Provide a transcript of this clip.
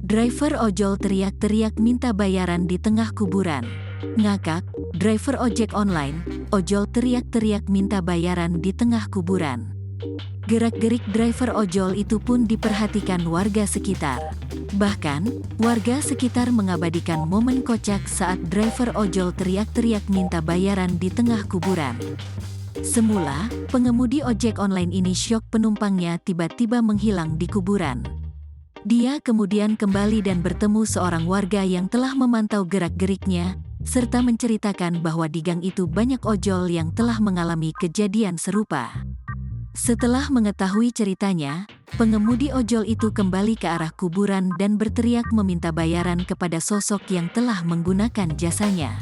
Driver ojol teriak-teriak minta bayaran di tengah kuburan. Ngakak, driver ojek online, ojol teriak-teriak minta bayaran di tengah kuburan. Gerak-gerik driver ojol itu pun diperhatikan warga sekitar. Bahkan, warga sekitar mengabadikan momen kocak saat driver ojol teriak-teriak minta bayaran di tengah kuburan. Semula, pengemudi ojek online ini syok penumpangnya tiba-tiba menghilang di kuburan. Dia kemudian kembali dan bertemu seorang warga yang telah memantau gerak-geriknya, serta menceritakan bahwa di gang itu banyak ojol yang telah mengalami kejadian serupa. Setelah mengetahui ceritanya, pengemudi ojol itu kembali ke arah kuburan dan berteriak meminta bayaran kepada sosok yang telah menggunakan jasanya.